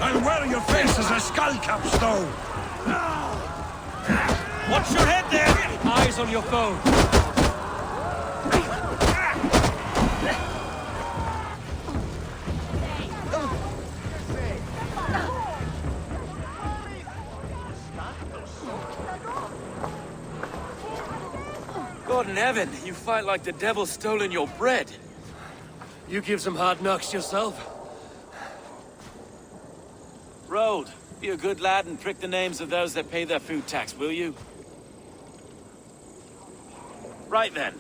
I'll wear your face as a skullcap, Stowe! Watch your head there! Eyes on your foe. God in heaven, you fight like the devil's stolen your bread. You give some hard knocks yourself. Road, be a good lad and prick the names of those that pay their food tax, will you? Right then.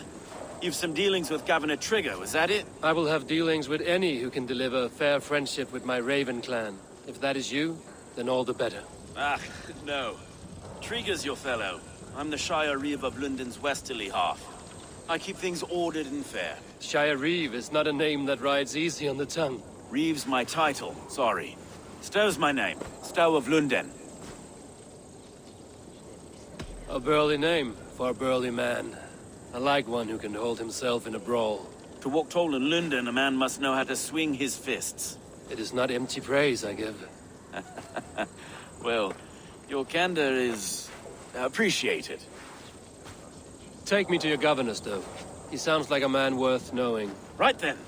You've some dealings with Governor Trigger, was that it? I will have dealings with any who can deliver fair friendship with my Raven clan. If that is you, then all the better. Ah, no. Trigger's your fellow. I'm the Shire Reeve of London's westerly half. I keep things ordered and fair. Shire Reeve is not a name that rides easy on the tongue. Reeve's my title, sorry. Stowe's my name. Stowe of London. A burly name for a burly man. I like one who can hold himself in a brawl. To walk tall in London, a man must know how to swing his fists. It is not empty praise I give. Well, your candor is appreciated. Take me to your governor, Stowe. He sounds like a man worth knowing. Right then.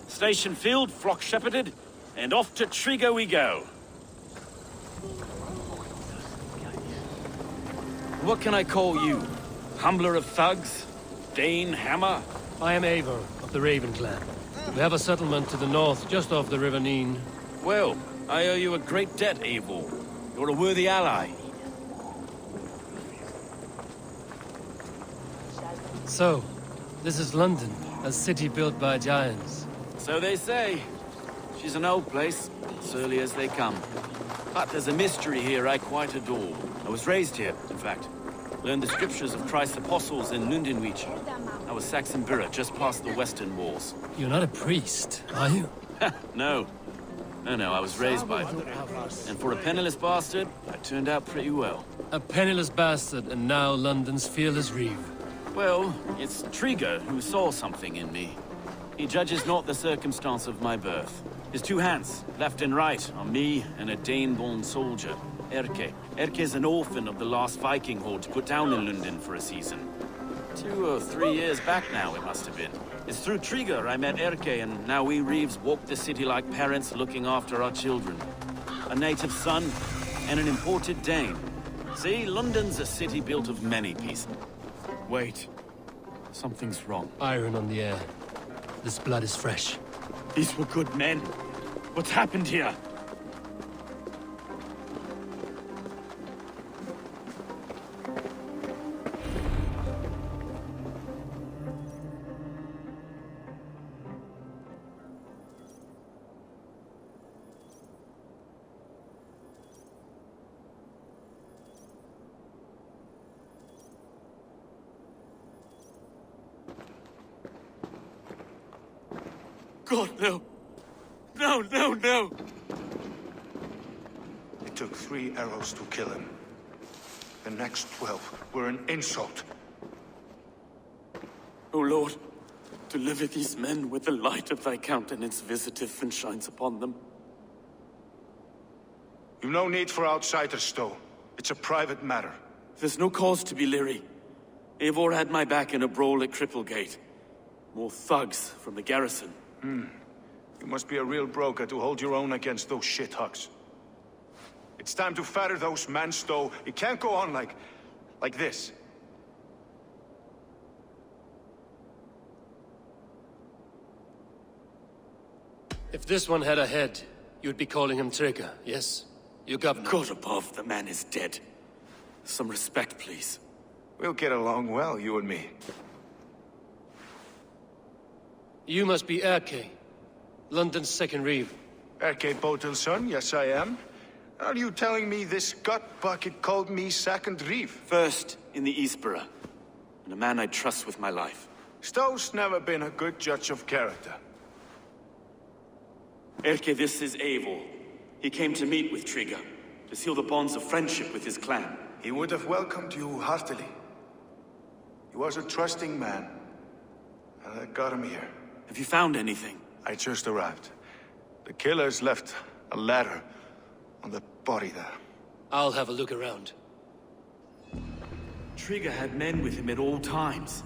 Station filled, flock shepherded, and off to Trigger we go. What can I call you? Humbler of thugs? Dane Hammer? I am Eivor of the Raven clan. We have a settlement to the north, just off the River Neen. Well, I owe you a great debt, Eivor. You're a worthy ally. So, this is London, a city built by giants. So they say. She's an old place, surly as they come. But there's a mystery here I quite adore. I was raised here, in fact. Learned the scriptures of Christ's apostles in Lundenwich. I was Saxon Borough, just past the western walls. You're not a priest, are you? No. No, I was raised by them. And for a penniless bastard, I turned out pretty well. A penniless bastard, and now London's fearless Reeve. Well, it's Trigger who saw something in me. He judges not the circumstance of my birth. His two hands, left and right, are me and a Dane-born soldier, Erke. Erke's an orphan of the last Viking horde put down in London for a season. 2 or 3 years back now, it must have been. It's through Trigger I met Erke, and now we Reeves walk the city like parents looking after our children. A native son and an imported Dane. See, London's a city built of many pieces. Wait. Something's wrong. Iron on the air. This blood is fresh. These were good men. What's happened here? God, no. No. It took 3 arrows to kill him. The next 12 were an insult. O Lord, deliver these men with the light of thy countenance visitive and shines upon them. You've no need for outsiders, Stowe. It's a private matter. There's no cause to be leery. Eivor had my back in a brawl at Cripplegate. More thugs from the garrison. You must be a real broker to hold your own against those shithugs. It's time to fetter those men, Stowe. It can't go on like this. If this one had a head, you'd be calling him Trigger, yes? Your governor. God above, the man is dead. Some respect, please. We'll get along well, you and me. You must be Erke, London's second Reeve. Erke Botel's son, yes I am. Are you telling me this gut bucket called me second Reeve? First in the Eastborough, and a man I trust with my life. Stowe's never been a good judge of character. Erke, this is Eivor. He came to meet with Trigger, to seal the bonds of friendship with his clan. He would have welcomed you heartily. He was a trusting man, and I got him here. Have you found anything? I just arrived. The killers left a letter, on the body there. I'll have a look around. Trigger had men with him at all times.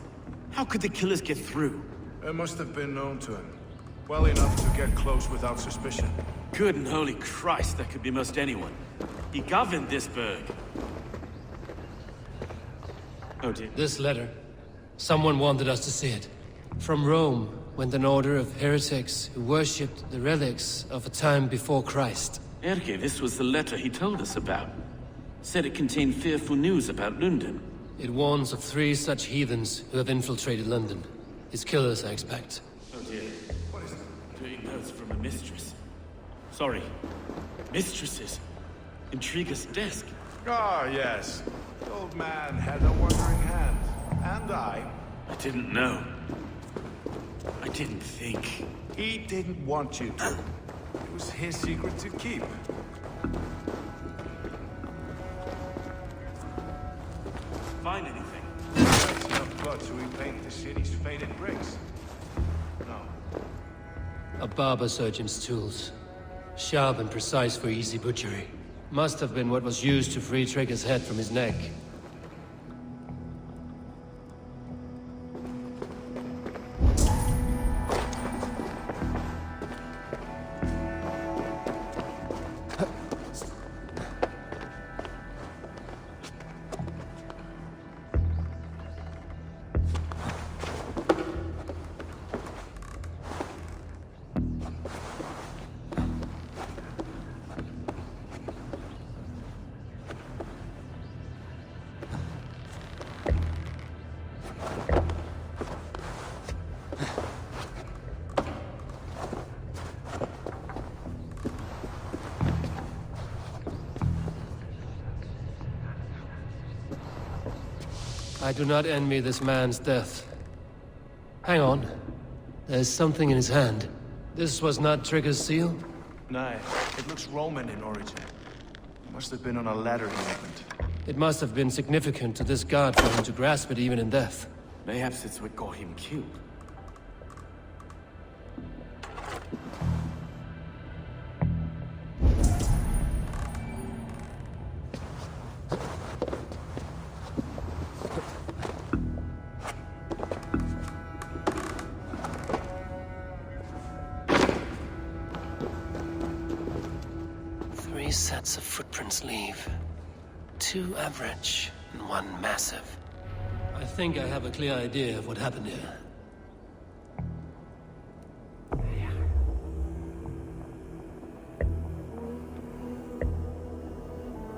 How could the killers get through? It must have been known to him. Well enough to get close without suspicion. Good and holy Christ, that could be most anyone. He governed this burg. Oh dear. This letter. Someone wanted us to see it. From Rome went an order of heretics who worshipped the relics of a time before Christ. Erke, this was the letter he told us about. Said it contained fearful news about London. It warns of 3 such heathens who have infiltrated London. His killers, I expect. Oh dear. What is that? Doing notes from a mistress. Sorry. Mistresses. In Trigger's desk. Ah, yes. The old man had a wandering hand. And I didn't know. I didn't think. He didn't want you to. It was his secret to keep. Find anything? There's enough blood to repaint the city's faded bricks. No. A barber surgeon's tools. Sharp and precise for easy butchery. Must have been what was used to free Trigger's head from his neck. I do not envy this man's death. Hang on. There's something in his hand. This was not Trigger's seal? No, it looks Roman in origin. It must have been on a ladder he opened. It must have been significant to this god for him to grasp it even in death. Perhaps it's what got him killed. Three sets of footprints leave. 2 average and 1 massive. I think I have a clear idea of what happened here.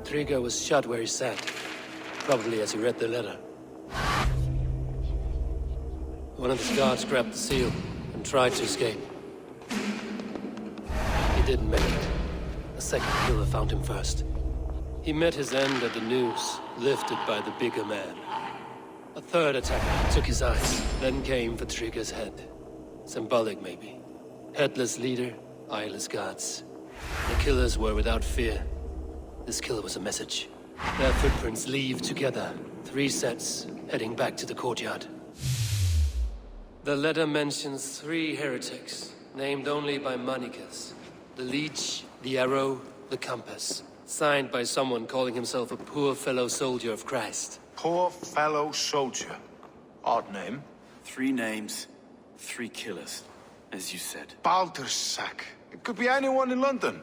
Trigger was shot where he sat. Probably as he read the letter. One of his guards grabbed the seal and tried to escape. He didn't make it. A second killer found him first. He met his end at the noose, lifted by the bigger man. A third attacker took his eyes, then came for Trigger's head. Symbolic, maybe. Headless leader, eyeless guards. The killers were without fear. This killer was a message. Their footprints leave together. 3 sets, heading back to the courtyard. The letter mentions 3 heretics, named only by Manicus. The Leech, the Arrow, the Compass. Signed by someone calling himself a poor fellow soldier of Christ. Poor fellow soldier. Odd name. 3 names, 3 killers, as you said. Baldersack. It could be anyone in London.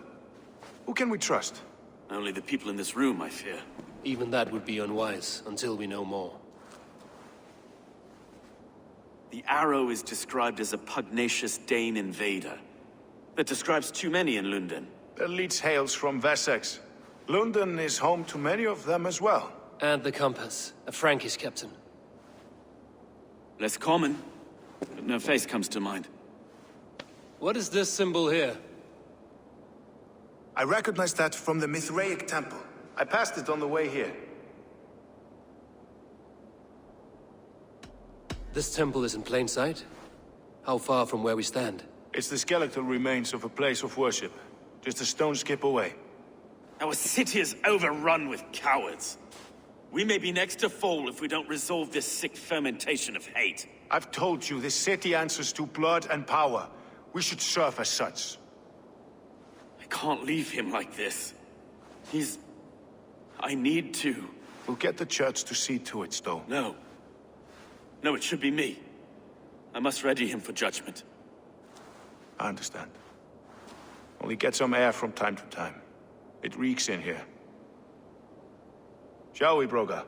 Who can we trust? Only the people in this room, I fear. Even that would be unwise, until we know more. The Arrow is described as a pugnacious Dane invader. That describes too many in London. The Leech hails from Wessex. London is home to many of them as well. And the Compass, a Frankish captain. Less common, but no face comes to mind. What is this symbol here? I recognize that from the Mithraic temple. I passed it on the way here. This temple is in plain sight? How far from where we stand? It's the skeletal remains of a place of worship. Just a stone's skip away. Our city is overrun with cowards. We may be next to fall if we don't resolve this sick fermentation of hate. I've told you, this city answers to blood and power. We should serve as such. I can't leave him like this. I need to. We'll get the church to see to it, Stowe. No. No, it should be me. I must ready him for judgment. I understand. Only get some air from time to time. It reeks in here. Shall we, Broga?